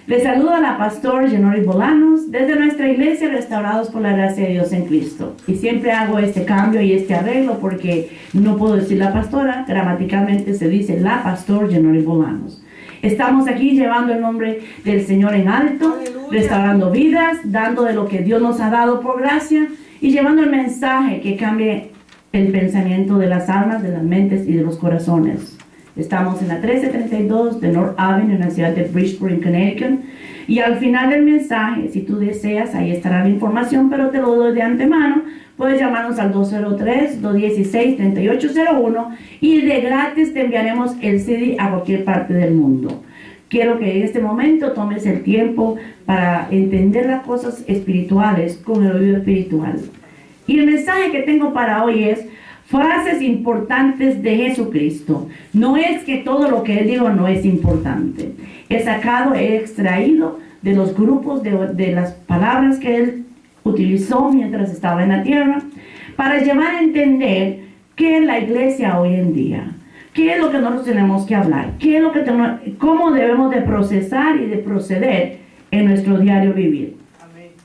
Les saluda la pastora Jenori Bolanos desde nuestra iglesia Restaurados por la Gracia de Dios en Cristo. Y siempre hago este cambio y este arreglo porque no puedo decir la pastora, gramaticalmente se dice la pastora Jenori Bolanos. Estamos aquí llevando el nombre del Señor en alto, restaurando vidas, dando de lo que Dios nos ha dado por gracia y llevando el mensaje que cambie el pensamiento de las almas, de las mentes y de los corazones. Estamos en la 1332 de North Avenue en la ciudad de Bridgeport, en Connecticut. Y al final del mensaje, si tú deseas, ahí estará la información, pero te lo doy de antemano. Puedes llamarnos al 203-216-3801 y de gratis te enviaremos el CD a cualquier parte del mundo. Quiero que en este momento tomes el tiempo para entender las cosas espirituales con el oído espiritual. Y el mensaje que tengo para hoy es frases importantes de Jesucristo. No es que todo lo que Él dijo no es importante. He extraído de los grupos de las palabras que Él utilizó mientras estaba en la tierra para llevar a entender qué es la iglesia hoy en día. ¿Qué es lo que nosotros tenemos que hablar? ¿Cómo debemos de procesar y de proceder en nuestro diario vivir?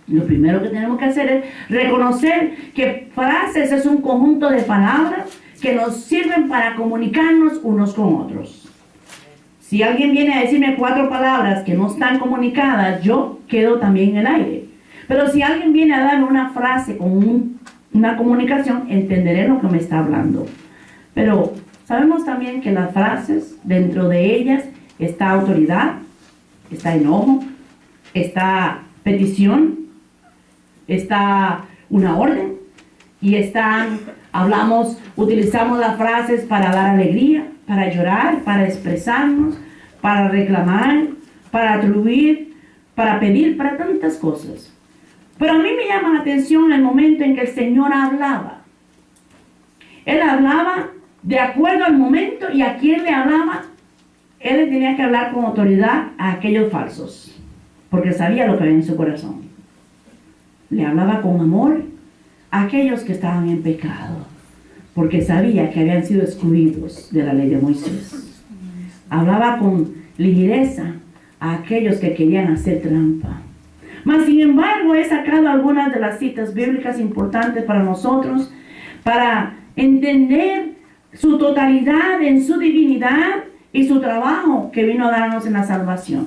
Lo primero que tenemos que hacer es reconocer que frases es un conjunto de palabras que nos sirven para comunicarnos unos con otros. Si alguien viene a decirme 4 palabras que no están comunicadas, yo quedo también en el aire. Pero si alguien viene a darme una frase con una comunicación, entenderé lo que me está hablando. Pero sabemos también que las frases, dentro de ellas está autoridad, está enojo, está petición, está una orden y utilizamos las frases para dar alegría, para llorar, para expresarnos, para reclamar, para atribuir, para pedir, para tantas cosas. Pero a mí me llama la atención el momento en que el Señor hablaba. Él hablaba de acuerdo al momento y a quién le hablaba. Él le tenía que hablar con autoridad a aquellos falsos, porque sabía lo que había en su corazón. Le hablaba con amor a aquellos que estaban en pecado, porque sabía que habían sido excluidos de la ley de Moisés. Hablaba con ligereza a aquellos que querían hacer trampa. Mas, sin embargo, he sacado algunas de las citas bíblicas importantes para nosotros, para entender su totalidad en su divinidad y su trabajo que vino a darnos en la salvación.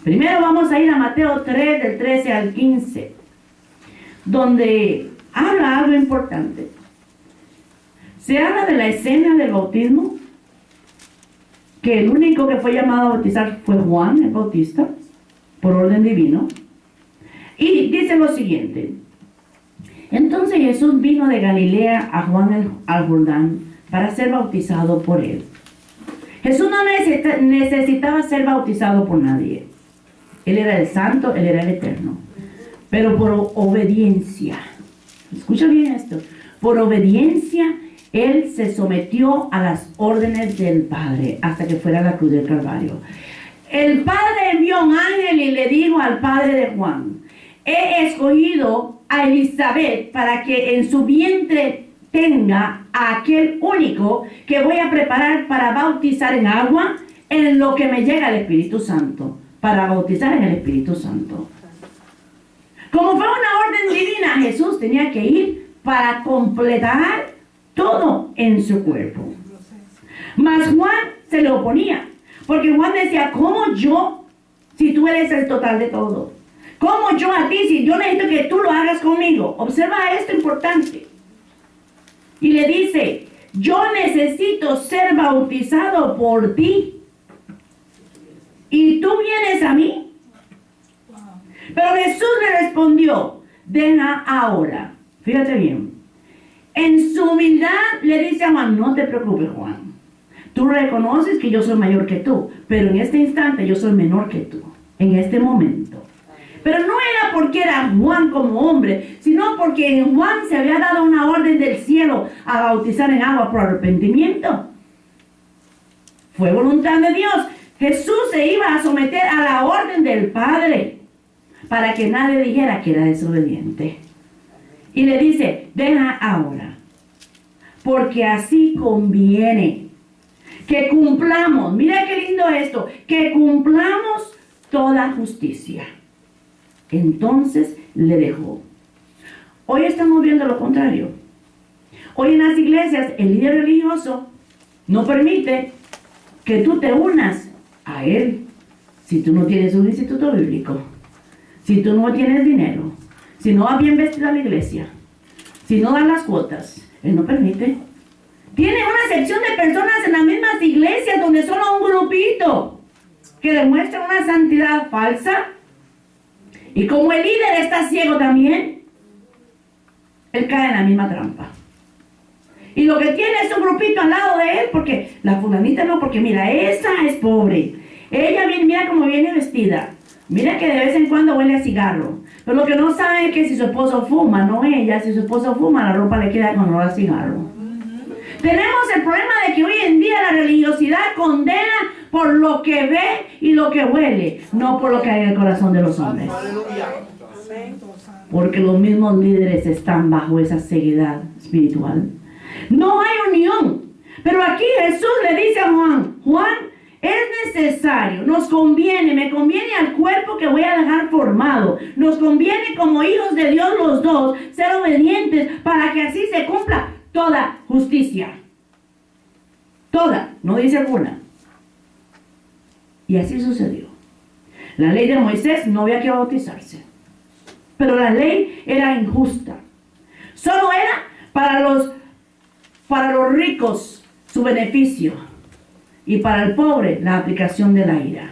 Primero vamos a ir a Mateo 3, del 13 al 15. Donde habla algo importante. Se habla de la escena del bautismo, que el único que fue llamado a bautizar fue Juan el Bautista, por orden divino. Y dice lo siguiente: entonces Jesús vino de Galilea a Juan al Jordán para ser bautizado por él. Jesús no necesitaba ser bautizado por nadie. Él era el santo, él era el eterno. Pero por obediencia, escucha bien esto, por obediencia, Él se sometió a las órdenes del Padre hasta que fuera a la cruz del Calvario. El Padre envió un ángel y le dijo al padre de Juan: he escogido a Elizabeth para que en su vientre tenga a aquel único que voy a preparar para bautizar en agua, en lo que me llega el Espíritu Santo, para bautizar en el Espíritu Santo. Como fue una orden divina, Jesús tenía que ir para completar todo en su cuerpo. Mas Juan se le oponía, porque Juan decía: ¿cómo yo, si tú eres el total de todo? ¿Cómo yo a ti, si yo necesito que tú lo hagas conmigo? Observa esto importante. Y le dice: yo necesito ser bautizado por ti, ¿y tú vienes a mí? Pero Jesús le respondió: deja ahora. Fíjate bien. En su humildad le dice a Juan: no te preocupes, Juan. Tú reconoces que yo soy mayor que tú, pero en este instante yo soy menor que tú. En este momento. Pero no era porque era Juan como hombre, sino porque en Juan se había dado una orden del cielo a bautizar en agua por arrepentimiento. Fue voluntad de Dios. Jesús se iba a someter a la orden del Padre, para que nadie dijera que era desobediente. Y le dice: deja ahora, porque así conviene que cumplamos, mira qué lindo esto, que cumplamos toda justicia. Entonces le dejó. Hoy estamos viendo lo contrario. Hoy en las iglesias el líder religioso no permite que tú te unas a él si tú no tienes un instituto bíblico, si tú no tienes dinero, si no vas bien vestido a la iglesia, si no das las cuotas. Él no permite. Tiene una sección de personas en las mismas iglesias donde solo un grupito que demuestra una santidad falsa. Y como el líder está ciego también, él cae en la misma trampa. Y lo que tiene es un grupito al lado de él, porque la fulanita no, porque mira, esa es pobre. Ella viene, mira cómo viene vestida. Mira que de vez en cuando huele a cigarro. Pero lo que no sabe es que si su esposo fuma, no ella, si su esposo fuma, la ropa le queda con olor a cigarro. Tenemos el problema de que hoy en día la religiosidad condena por lo que ve y lo que huele, no por lo que hay en el corazón de los hombres. Porque los mismos líderes están bajo esa ceguedad espiritual. No hay unión. Pero aquí Jesús le dice a Juan, Juan, es necesario, nos conviene, me conviene al cuerpo que voy a dejar formado. Nos conviene como hijos de Dios los dos ser obedientes para que así se cumpla toda justicia. Toda, no dice alguna. Y así sucedió. La ley de Moisés no había que bautizarse. Pero la ley era injusta. Solo era para los ricos su beneficio. Y para el pobre la aplicación de la ira.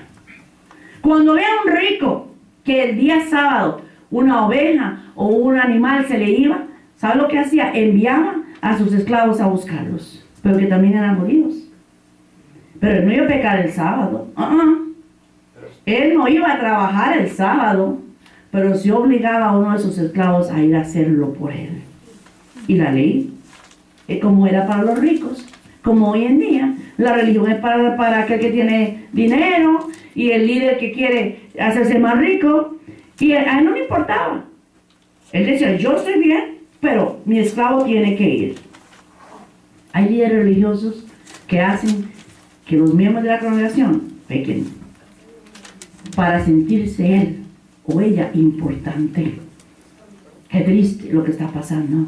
Cuando vea un rico que el día sábado una oveja o un animal se le iba, ¿sabe lo que hacía? Enviaba a sus esclavos a buscarlos, pero que también eran judíos. Pero él no iba a pecar el sábado. Él no iba a trabajar el sábado, pero sí obligaba a uno de sus esclavos a ir a hacerlo por él. Y la ley, como era para los ricos, como hoy en día, la religión es para aquel que tiene dinero y el líder que quiere hacerse más rico. Y a él no le importaba. Él decía, yo estoy bien, pero mi esclavo tiene que ir. Hay líderes religiosos que hacen que los miembros de la congregación pequen para sentirse él o ella importante. Qué triste lo que está pasando.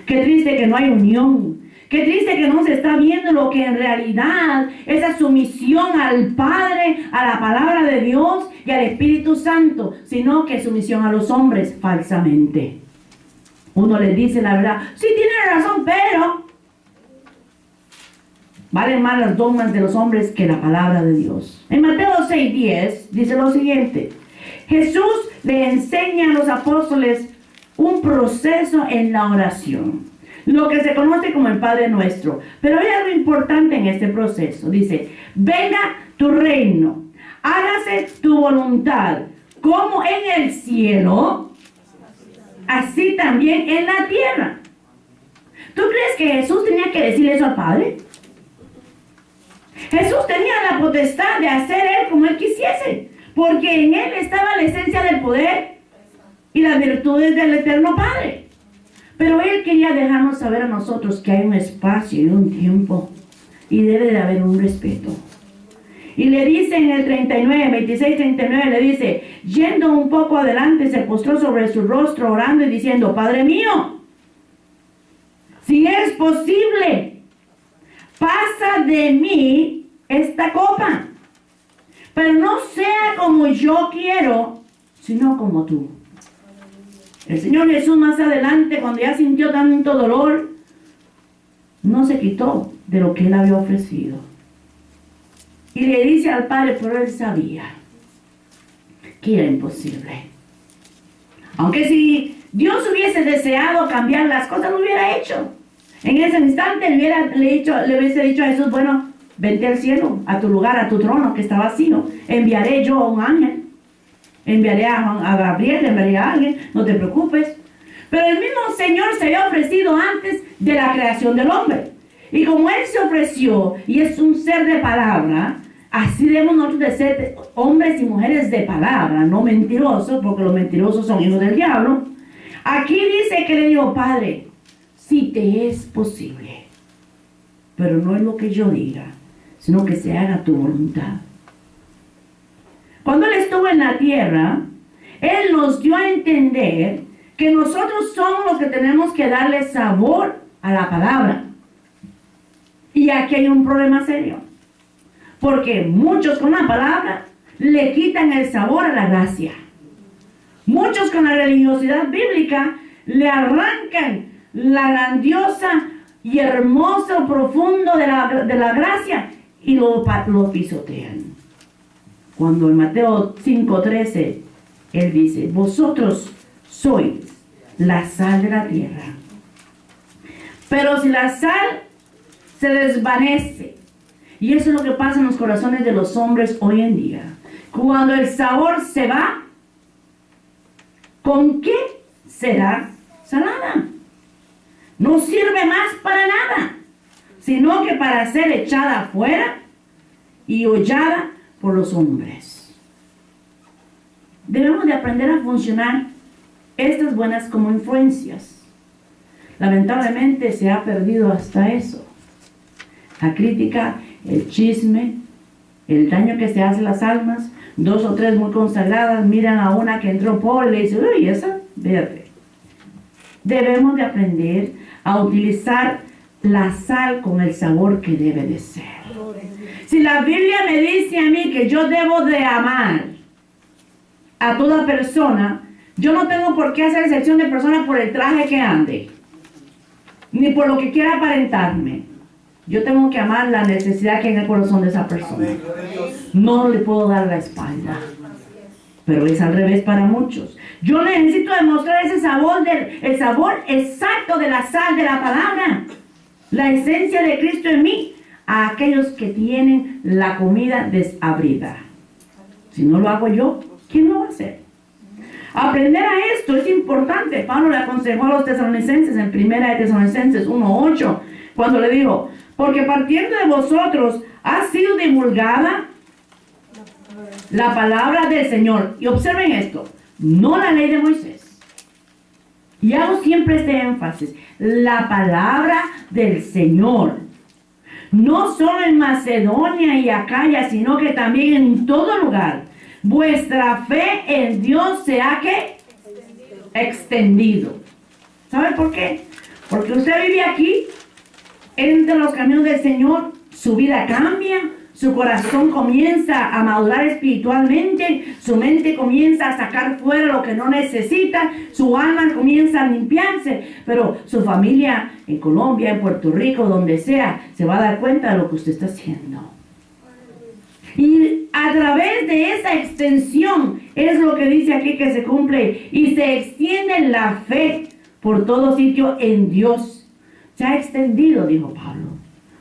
Qué triste que no hay unión. Qué triste que no se está viendo lo que en realidad esa sumisión al Padre, a la palabra de Dios y al Espíritu Santo, sino que sumisión a los hombres falsamente. Uno les dice la verdad, sí tiene razón, pero valen más las dogmas de los hombres que la palabra de Dios. En Mateo 6:10 dice lo siguiente: Jesús le enseña a los apóstoles un proceso en la oración, lo que se conoce como el Padre Nuestro. Pero hay algo importante en este proceso. Dice, venga tu reino, hágase tu voluntad, como en el cielo, así también en la tierra. ¿Tú crees que Jesús tenía que decir eso al Padre? Jesús tenía la potestad de hacer él como él quisiese, porque en él estaba la esencia del poder y las virtudes del eterno Padre. Pero él quería dejarnos saber a nosotros que hay un espacio y un tiempo, y debe de haber un respeto. Y le dice en el 26-39, le dice, yendo un poco adelante, se postró sobre su rostro orando y diciendo, Padre mío, si es posible, pasa de mí esta copa, pero no sea como yo quiero, sino como tú. El Señor Jesús más adelante, cuando ya sintió tanto dolor, no se quitó de lo que él había ofrecido. Y le dice al Padre, pero él sabía que era imposible. Aunque si Dios hubiese deseado cambiar las cosas, lo hubiera hecho. En ese instante le hubiese dicho a Jesús, bueno, vente al cielo, a tu lugar, a tu trono que está vacío. Enviaré yo a un ángel. Enviaré a Gabriel, enviaré a alguien, no te preocupes. Pero el mismo Señor se había ofrecido antes de la creación del hombre. Y como Él se ofreció y es un ser de palabra, así debemos nosotros de ser hombres y mujeres de palabra, no mentirosos, porque los mentirosos son hijos del diablo. Aquí dice que le dijo, Padre, si te es posible, pero no es lo que yo diga, sino que se haga tu voluntad. Cuando él estuvo en la tierra, Él nos dio a entender que nosotros somos los que tenemos que darle sabor a la palabra. Y aquí hay un problema serio. Porque muchos con la palabra le quitan el sabor a la gracia. Muchos con la religiosidad bíblica le arrancan la grandiosa y hermoso profundo de la gracia y lo pisotean. Cuando en Mateo 5:13 Él dice: vosotros sois la sal de la tierra. Pero si la sal se desvanece, y eso es lo que pasa en los corazones de los hombres hoy en día, cuando el sabor se va, ¿con qué será salada? No sirve más para nada, sino que para ser echada afuera y hollada por los hombres. Debemos de aprender a funcionar estas buenas como influencias. Lamentablemente se ha perdido hasta eso. La crítica, el chisme, el daño que se hace a las almas. 2 o 3 muy consagradas miran a una que entró pobre y le dicen: uy, esa, verde. Debemos de aprender a utilizar la sal con el sabor que debe de ser. Si la Biblia me dice a mí que yo debo de amar a toda persona, yo no tengo por qué hacer excepción de persona por el traje que ande, ni por lo que quiera aparentarme. Yo tengo que amar la necesidad que hay en el corazón de esa persona. No le puedo dar la espalda. Pero es al revés para muchos. Yo necesito demostrar ese sabor, el sabor exacto de la sal de la palabra. La esencia de Cristo en mí, a aquellos que tienen la comida desabrida. Si no lo hago yo, ¿quién lo va a hacer? Aprender a esto es importante. Pablo le aconsejó a los tesalonicenses en 1 Tesalonicenses 1:8, cuando le dijo: porque partiendo de vosotros ha sido divulgada la palabra del Señor. Y observen esto, no la ley de Moisés. Y hago siempre este énfasis: la palabra del Señor. No solo en Macedonia y Acaya, sino que también en todo lugar. Vuestra fe en Dios se ha ¿qué? Extendido. ¿Sabe por qué? Porque usted vive aquí, entre los caminos del Señor, su vida cambia, su corazón comienza a madurar espiritualmente, su mente comienza a sacar fuera lo que no necesita, su alma comienza a limpiarse, pero su familia en Colombia, en Puerto Rico, donde sea, se va a dar cuenta de lo que usted está haciendo. Y a través de esa extensión, es lo que dice aquí que se cumple, y se extiende la fe por todo sitio en Dios. Se ha extendido, dijo Pablo,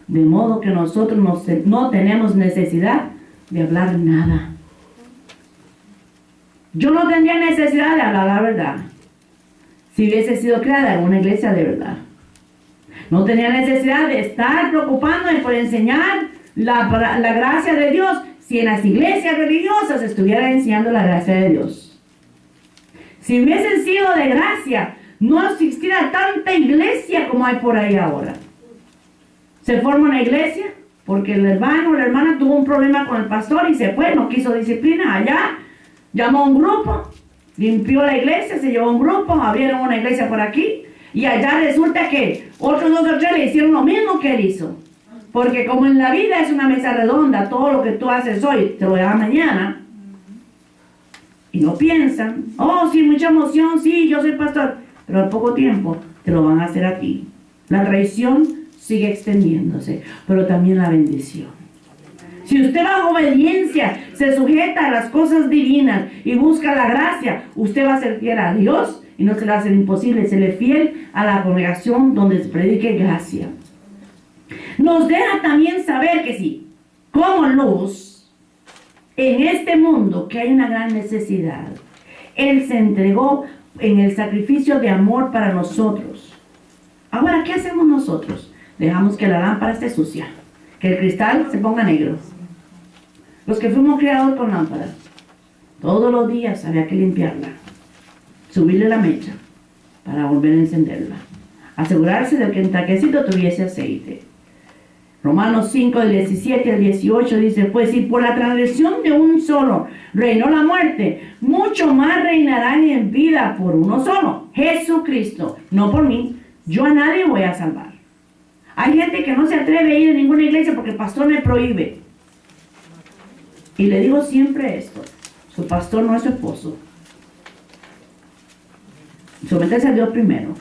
de modo que nosotros no tenemos necesidad de hablar nada. Yo no tendría necesidad de hablar la verdad si hubiese sido creada en una iglesia de verdad. No tenía necesidad de estar preocupándome por enseñar la gracia de Dios si en las iglesias religiosas estuviera enseñando la gracia de Dios. Si hubiesen sido de gracia, no existiera tanta iglesia como hay por ahí ahora. Se forma una iglesia porque el hermano o la hermana tuvo un problema con el pastor y se fue, no quiso disciplina. Allá llamó a un grupo, limpió la iglesia, se llevó un grupo, abrieron una iglesia por aquí, y allá resulta que otros 2 o 3 le hicieron lo mismo que él hizo. Porque como en la vida es una mesa redonda, todo lo que tú haces hoy te lo harás mañana. Y no piensan: oh, sí, mucha emoción, sí, yo soy pastor. Pero al poco tiempo te lo van a hacer a ti. La traición sigue extendiéndose, pero también la bendición. Si usted bajo obediencia se sujeta a las cosas divinas y busca la gracia, usted va a ser fiel a Dios y no se le va a hacer imposible serle fiel a la congregación donde se predique gracia. Nos deja también saber que sí, como luz, en este mundo que hay una gran necesidad, Él se entregó en el sacrificio de amor para nosotros. Ahora, ¿qué hacemos nosotros? Dejamos que la lámpara esté sucia, que el cristal se ponga negro. Los que fuimos criados con lámparas, todos los días había que limpiarla, subirle la mecha para volver a encenderla, asegurarse de que el taquecito tuviese aceite. Romanos 5, del 17 al 18 dice, pues si por la transgresión de un solo reinó la muerte, mucho más reinarán en vida por uno solo, Jesucristo, no por mí. Yo a nadie voy a salvar. Hay gente que no se atreve a ir a ninguna iglesia porque el pastor me prohíbe. Y le digo siempre esto, su pastor no es su esposo. Sométese a Dios primero.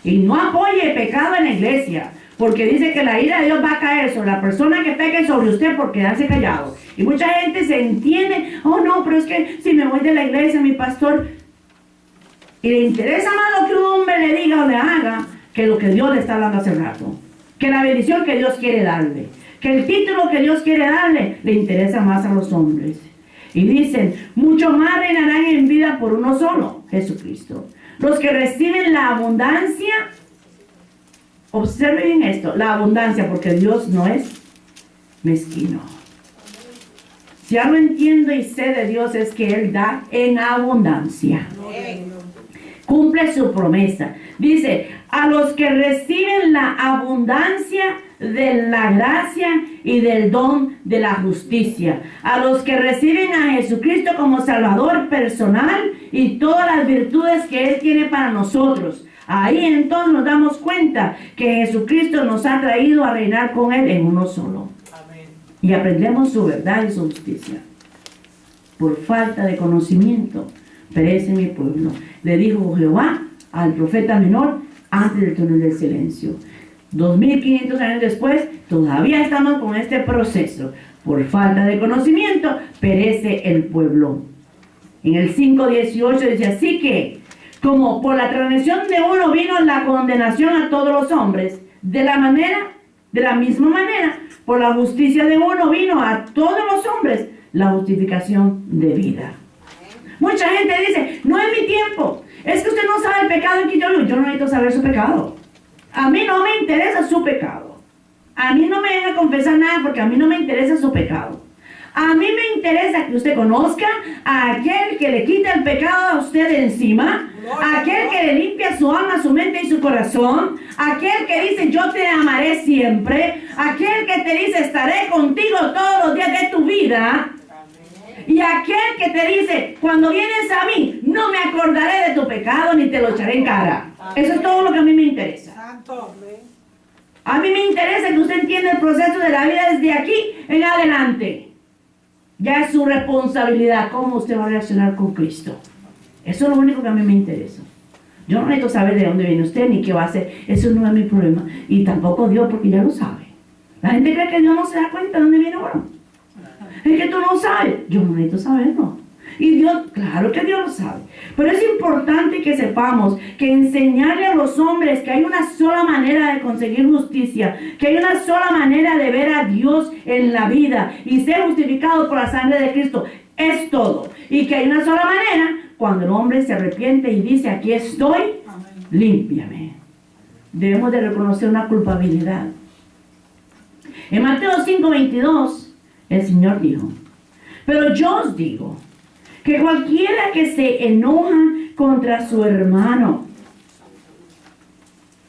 Y no apoye el pecado en la iglesia. Porque dice que la ira de Dios va a caer sobre la persona que peque sobre usted por quedarse callado. Y mucha gente se entiende, oh no, pero es que si me voy de la iglesia, mi pastor, y le interesa más lo que un hombre le diga o le haga, que lo que Dios le está hablando hace rato. Que la bendición que Dios quiere darle. Que el título que Dios quiere darle, le interesa más a los hombres. Y dicen, mucho más reinarán en vida por uno solo, Jesucristo. Los que reciben la abundancia. Observe bien esto, la abundancia, porque Dios no es mezquino. Si algo entiendo y sé de Dios es que Él da en abundancia. Cumple su promesa. Dice, a los que reciben la abundancia de la gracia y del don de la justicia. A los que reciben a Jesucristo como Salvador personal y todas las virtudes que Él tiene para nosotros. Ahí entonces nos damos cuenta que Jesucristo nos ha traído a reinar con Él en uno solo. Amén. Y aprendemos su verdad y su justicia. Por falta de conocimiento perece mi pueblo, le dijo Jehová al profeta menor antes del túnel del silencio. 2500 años después, todavía estamos con este proceso. Por falta de conocimiento perece el pueblo. En el 5:18 dice, así que como por la transgresión de uno vino la condenación a todos los hombres, de la misma manera, por la justicia de uno vino a todos los hombres la justificación de vida. Mucha gente dice, no es mi tiempo, es que usted no sabe el pecado en que yo no necesito saber su pecado. A mí no me interesa su pecado. A mí no me venga a confesar nada porque a mí no me interesa su pecado. A mí me interesa que usted conozca a aquel que le quita el pecado a usted de encima, a aquel que le limpia su alma, su mente y su corazón, aquel que dice yo te amaré siempre, aquel que te dice estaré contigo todos los días de tu vida, y aquel que te dice cuando vienes a mí no me acordaré de tu pecado ni te lo echaré en cara. Eso es todo lo que a mí me interesa. A mí me interesa que usted entienda el proceso de la vida desde aquí en adelante. Ya es su responsabilidad cómo usted va a reaccionar con Cristo. Eso es lo único que a mí me interesa. Yo no necesito saber de dónde viene usted ni qué va a hacer. Eso no es mi problema. Y tampoco Dios, porque ya lo sabe. La gente cree que Dios no se da cuenta de dónde viene uno. Es que tú no sabes. Yo no necesito saberlo. Y Dios, claro que Dios lo sabe. Pero es importante que sepamos que enseñarle a los hombres que hay una sola manera de conseguir justicia, que hay una sola manera de ver a Dios en la vida y ser justificado por la sangre de Cristo, es todo. Y que hay una sola manera cuando el hombre se arrepiente y dice, aquí estoy, límpiame. Debemos de reconocer una culpabilidad. En Mateo 5:22, el Señor dijo, pero yo os digo, que cualquiera que se enoja contra su hermano,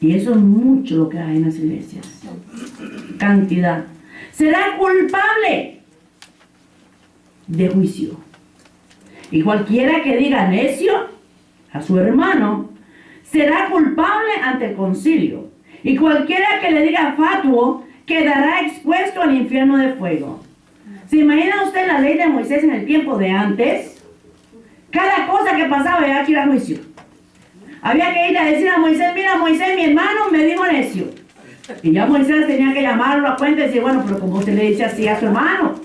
y eso es mucho lo que hay en las iglesias, cantidad, será culpable de juicio. Y cualquiera que diga necio a su hermano, será culpable ante el concilio. Y cualquiera que le diga fatuo, quedará expuesto al infierno de fuego. ¿Se imagina usted la ley de Moisés en el tiempo de antes? Cada cosa que pasaba había que ir a juicio. Había que ir a decir a Moisés, mira Moisés, mi hermano me dijo necio. Y ya Moisés tenía que llamarlo a cuenta y decir, bueno, pero como usted le dice así a su hermano.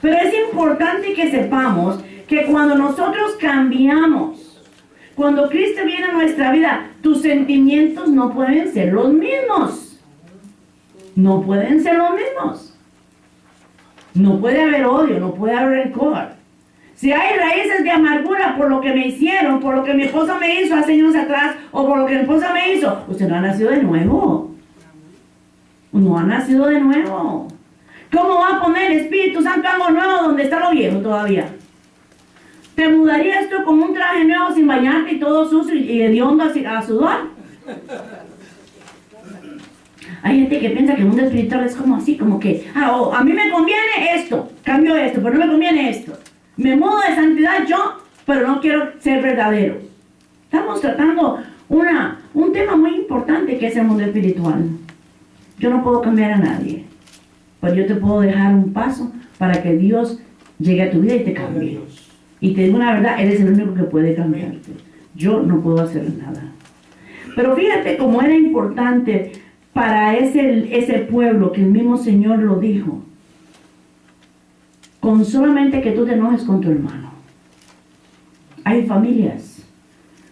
Pero es importante que sepamos que cuando nosotros cambiamos, cuando Cristo viene a nuestra vida, tus sentimientos no pueden ser los mismos. No pueden ser los mismos. No puede haber odio, no puede haber rencor. Si hay raíces de amargura por lo que me hicieron, por lo que mi esposa me hizo hace años atrás, o por lo que mi esposa me hizo, usted no ha nacido de nuevo. No ha nacido de nuevo. ¿Cómo va a poner el Espíritu Santo algo nuevo donde está lo viejo todavía? ¿Te mudarías tú con un traje nuevo sin bañarte y todo sucio y hediondo a sudor? Hay gente que piensa que el mundo espiritual es como así, como que, a mí me conviene esto, cambio esto, pero no me conviene esto. Me mudo de santidad yo, pero no quiero ser verdadero. Estamos tratando un tema muy importante que es el mundo espiritual. Yo no puedo cambiar a nadie, pero yo te puedo dejar un paso para que Dios llegue a tu vida y te cambie. Y te digo una verdad, eres el único que puede cambiarte. Yo no puedo hacer nada. Pero fíjate cómo era importante para ese pueblo que el mismo Señor lo dijo. Con solamente que tú te enojes con tu hermano. Hay familias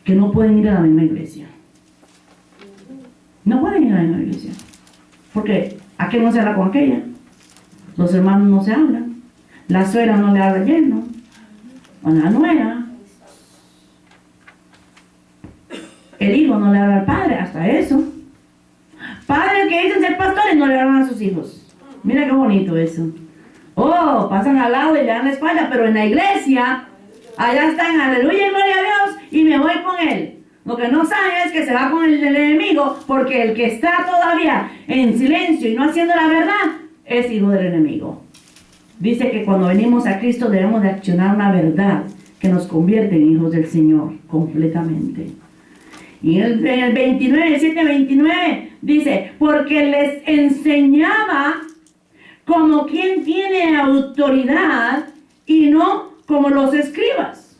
que no pueden ir a la misma iglesia. No pueden ir a la misma iglesia. Porque aquel no se habla con aquella. Los hermanos no se hablan. La suegra no le habla al yerno. O la nuera. El hijo no le habla al padre, hasta eso. Padres que dicen ser pastores no le hablan a sus hijos. Mira qué bonito eso. Oh, pasan al lado y le dan la espalda, pero en la iglesia, allá están, aleluya y gloria a Dios, y me voy con él. Lo que no saben es que se va con el enemigo, porque el que está todavía en silencio y no haciendo la verdad, es hijo del enemigo. Dice que cuando venimos a Cristo debemos de accionar una verdad que nos convierte en hijos del Señor completamente. Y en el 29, 7-29 dice, porque les enseñaba como quien tiene autoridad y no como los escribas.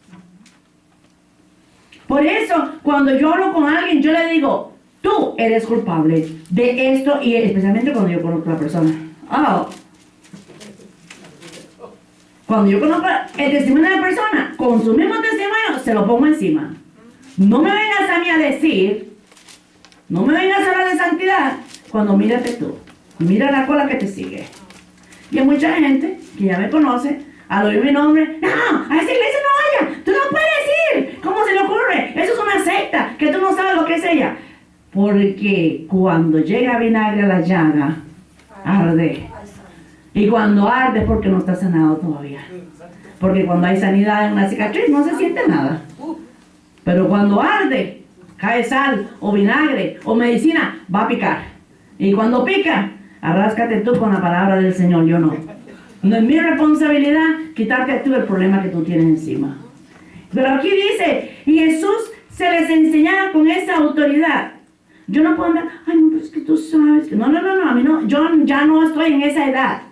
Por eso, cuando yo hablo con alguien, yo le digo, tú eres culpable de esto, y especialmente cuando yo conozco a la persona. Cuando yo conozco el testimonio de la persona, con su mismo testimonio, se lo pongo encima. No me vengas a mí a decir, no me vengas a hablar de santidad, cuando mírate tú, mira la cola que te sigue. Y hay mucha gente que ya me conoce, al oír mi nombre, no, a esa iglesia no vaya, tú no puedes ir, ¿cómo se le ocurre? Eso es una secta, que tú no sabes lo que es ella. Porque cuando llega vinagre a la llaga, arde. Y cuando arde es porque no está sanado todavía. Porque cuando hay sanidad en una cicatriz no se siente nada. Pero cuando arde, cae sal o vinagre o medicina, va a picar. Y cuando pica, arráscate tú con la palabra del Señor, yo no. No es mi responsabilidad quitarte tú el problema que tú tienes encima. Pero aquí dice, y Jesús se les enseñaba con esa autoridad. Yo no puedo hablar, ay no, pero es que tú sabes que no, a mí no, yo ya no estoy en esa edad.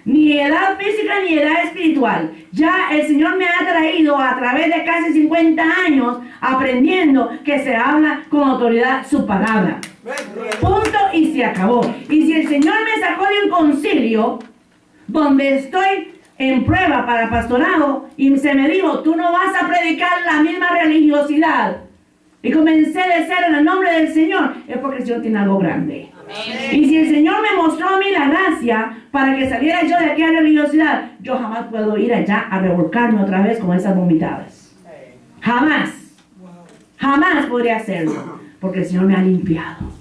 Ni edad física ni edad espiritual. Ya el Señor me ha traído a través de casi 50 años aprendiendo que se habla con autoridad su palabra. Punto y se acabó. Y si el Señor me sacó de un concilio donde estoy en prueba para pastorado y se me dijo, tú no vas a predicar la misma religiosidad, y comencé de ser en el nombre del Señor, es porque el Señor tiene algo grande. Y si el Señor me mostró a mí la gracia para que saliera yo de aquella religiosidad, yo jamás puedo ir allá a revolcarme otra vez con esas vomitadas. Jamás. Jamás podría hacerlo, porque el Señor me ha limpiado.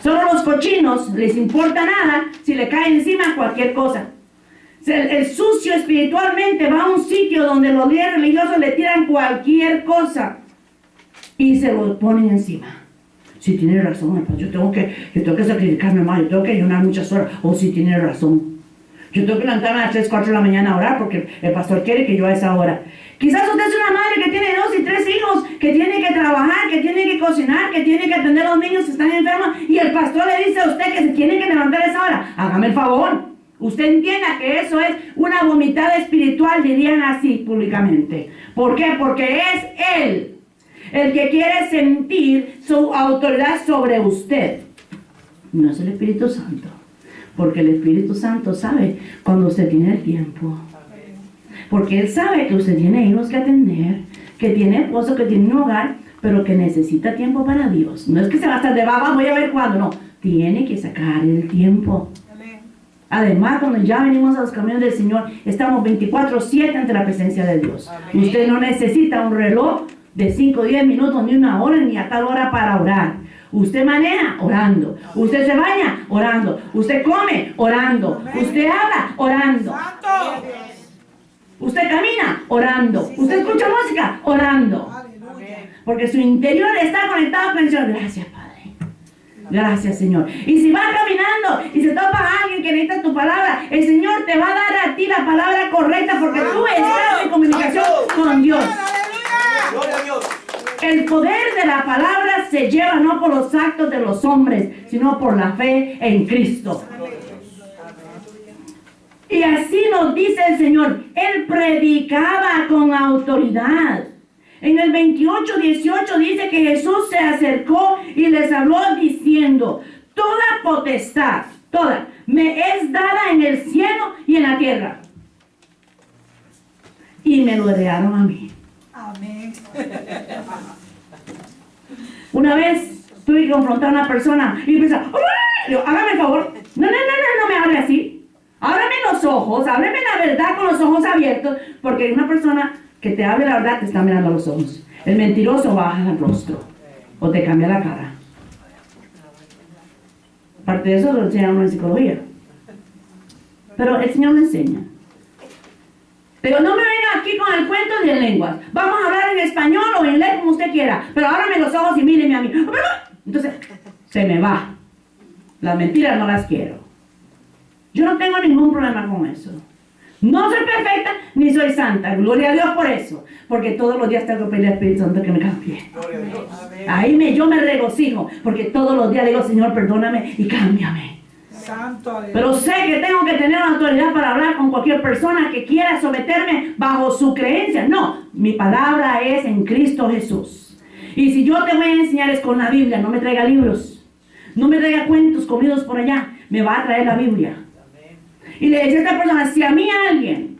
Solo los cochinos les importa nada si le cae encima cualquier cosa. El sucio espiritualmente va a un sitio donde los líderes religiosos le tiran cualquier cosa y se lo ponen encima. Si tiene razón, yo tengo que sacrificarme más, yo tengo que ayunar muchas horas. O si tiene razón, yo tengo que levantarme a las 3, 4 de la mañana a orar porque el pastor quiere que yo a esa hora. Quizás usted es una madre que tiene 2 y 3 hijos, que tiene que trabajar, que tiene que cocinar, que tiene que atender a los niños que están enfermos, y el pastor le dice a usted que se tiene que levantar a esa hora. Hágame el favor. Usted entienda que eso es una vomitada espiritual, dirían así públicamente. ¿Por qué? Porque es Él el que quiere sentir su autoridad sobre usted. No es el Espíritu Santo. Porque el Espíritu Santo sabe cuando usted tiene el tiempo. Porque Él sabe que usted tiene hijos que atender, que tiene esposo, que tiene un hogar, pero que necesita tiempo para Dios. No es que se va a estar de baba, voy a ver cuándo. No, tiene que sacar el tiempo. Además, cuando ya venimos a los caminos del Señor, estamos 24/7 ante la presencia de Dios. Amén. Usted no necesita un reloj de 5 o 10 minutos, ni una hora, ni a tal hora para orar. Usted maneja orando. Usted se baña orando. Usted come orando. Usted habla orando. Usted camina orando. Usted escucha música orando. Porque su interior está conectado con el Señor. Gracias, Padre. Gracias, Señor. Y si vas caminando y se topa a alguien que necesita tu palabra, el Señor te va a dar a ti la palabra correcta porque tú estás en comunicación con Dios. El poder de la palabra se lleva no por los actos de los hombres, sino por la fe en Cristo. Y así nos dice el Señor, Él predicaba con autoridad. En el 28:18 dice que Jesús se acercó y les habló diciendo, toda potestad, toda, me es dada en el cielo y en la tierra. Y me lo heredaron a mí. Amén. Una vez tuve que confrontar a una persona y pensar, hágame el favor, no me hable así. Ábrame los ojos, ábreme la verdad con los ojos abiertos, porque una persona que te hable la verdad te está mirando a los ojos. El mentiroso baja el rostro o te cambia la cara. Parte de eso lo enseña uno en psicología. Pero el Señor me enseña. Pero no me venga aquí con el cuento de lenguas. Vamos a hablar en español o en inglés como usted quiera. Pero ábrame los ojos y míreme a mí. Entonces, se me va. Las mentiras no las quiero. Yo no tengo ningún problema con eso. No soy perfecta ni soy santa. Gloria a Dios por eso. Porque todos los días tengo que pedirle al Espíritu Santo que me cambie. Ahí yo me regocijo. Porque todos los días digo, Señor, perdóname y cámbiame. Santo Dios. Pero sé que tengo que tener autoridad para hablar con cualquier persona que quiera someterme bajo su creencia. No, mi palabra es en Cristo Jesús. Y si yo te voy a enseñar es con la Biblia, no me traiga libros. No me traiga cuentos comidos por allá. Me va a traer la Biblia. Y le decía a esta persona, si a mí alguien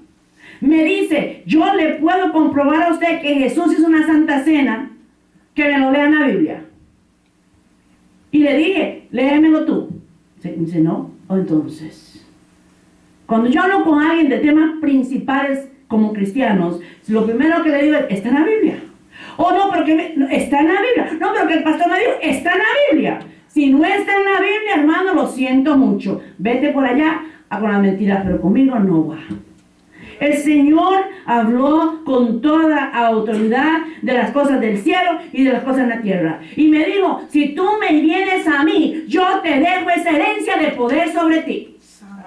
me dice, yo le puedo comprobar a usted que Jesús hizo una santa cena, que me lo lea en la Biblia. Y le dije, léemelo tú. Dice, no, o entonces. Cuando yo hablo con alguien de temas principales como cristianos, lo primero que le digo es, ¿está en la Biblia? Oh, no, pero que está en la Biblia. No, pero que el pastor me dijo, está en la Biblia. Si no está en la Biblia, hermano, lo siento mucho. Vete por allá con las mentiras, pero conmigo no va. El Señor habló con toda autoridad de las cosas del cielo y de las cosas en la tierra. Y me dijo, si tú me vienes a mí, yo te dejo esa herencia de poder sobre ti.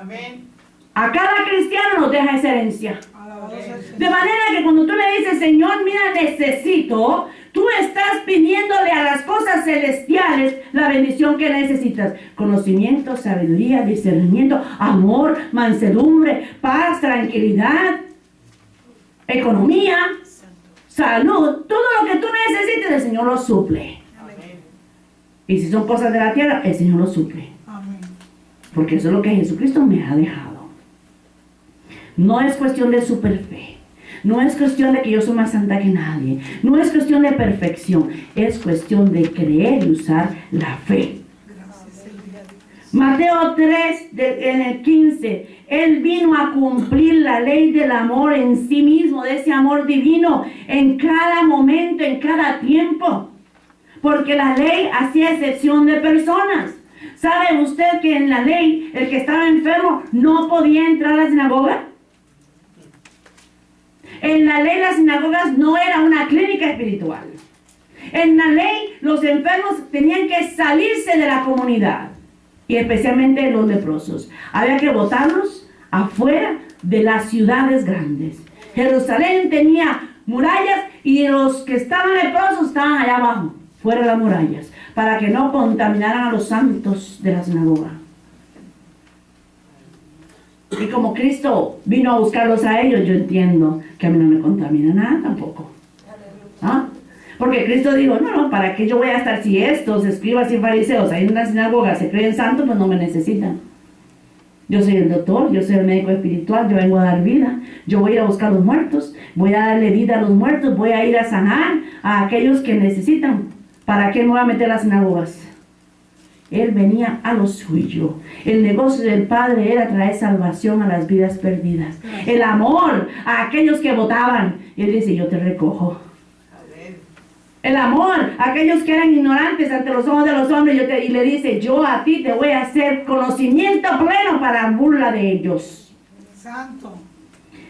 Amén. A cada cristiano nos deja esa herencia. De manera que cuando tú le dices, Señor, mira, necesito, tú estás pidiéndole a las cosas celestiales la bendición que necesitas. Conocimiento, sabiduría, discernimiento, amor, mansedumbre, paz, tranquilidad, economía, salud. Todo lo que tú necesites, el Señor lo suple. Y si son cosas de la tierra, el Señor lo suple. Porque eso es lo que Jesucristo me ha dejado. No es cuestión de super fe. No es cuestión de que yo soy más santa que nadie. No es cuestión de perfección. Es cuestión de creer y usar la fe. Mateo 3, en el 15. Él vino a cumplir la ley del amor en sí mismo, de ese amor divino, en cada momento, en cada tiempo. Porque la ley hacía excepción de personas. ¿Sabe usted que en la ley el que estaba enfermo no podía entrar a la sinagoga? En la ley las sinagogas no era una clínica espiritual. En la ley los enfermos tenían que salirse de la comunidad. Y especialmente los leprosos. Había que botarlos afuera de las ciudades grandes. Jerusalén tenía murallas y los que estaban leprosos estaban allá abajo, fuera de las murallas, para que no contaminaran a los santos de la sinagoga. Y como Cristo vino a buscarlos a ellos, yo entiendo que a mí no me contamina nada tampoco. ¿Ah? Porque Cristo dijo, no, ¿para qué yo voy a estar si estos escribas y fariseos ahí en la sinagoga se creen santos? Pues no me necesitan. Yo soy el doctor, yo soy el médico espiritual, yo vengo a dar vida, yo voy a ir a buscar a los muertos, voy a darle vida a los muertos, voy a ir a sanar a aquellos que necesitan. ¿Para qué me voy a meter a las sinagogas? Él venía a lo suyo. El negocio del Padre era traer salvación a las vidas perdidas. El amor a aquellos que votaban. Y Él dice, yo te recojo. El amor a aquellos que eran ignorantes ante los ojos de los hombres. Y le dice, yo a ti te voy a hacer conocimiento pleno para burla de ellos. Santo.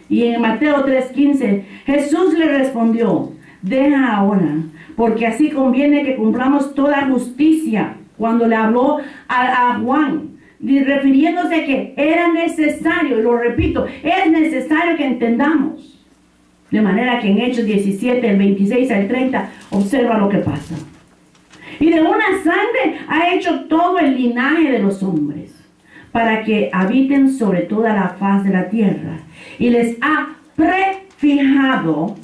Y en Mateo 3:15, Jesús le respondió, deja ahora, porque así conviene que cumplamos toda justicia. cuando le habló a Juan, refiriéndose a que era necesario, y lo repito, es necesario que entendamos. De manera que en Hechos 17, el 26 al 30, observa lo que pasa. Y de una sangre ha hecho todo el linaje de los hombres, para que habiten sobre toda la faz de la tierra. Y les ha prefijado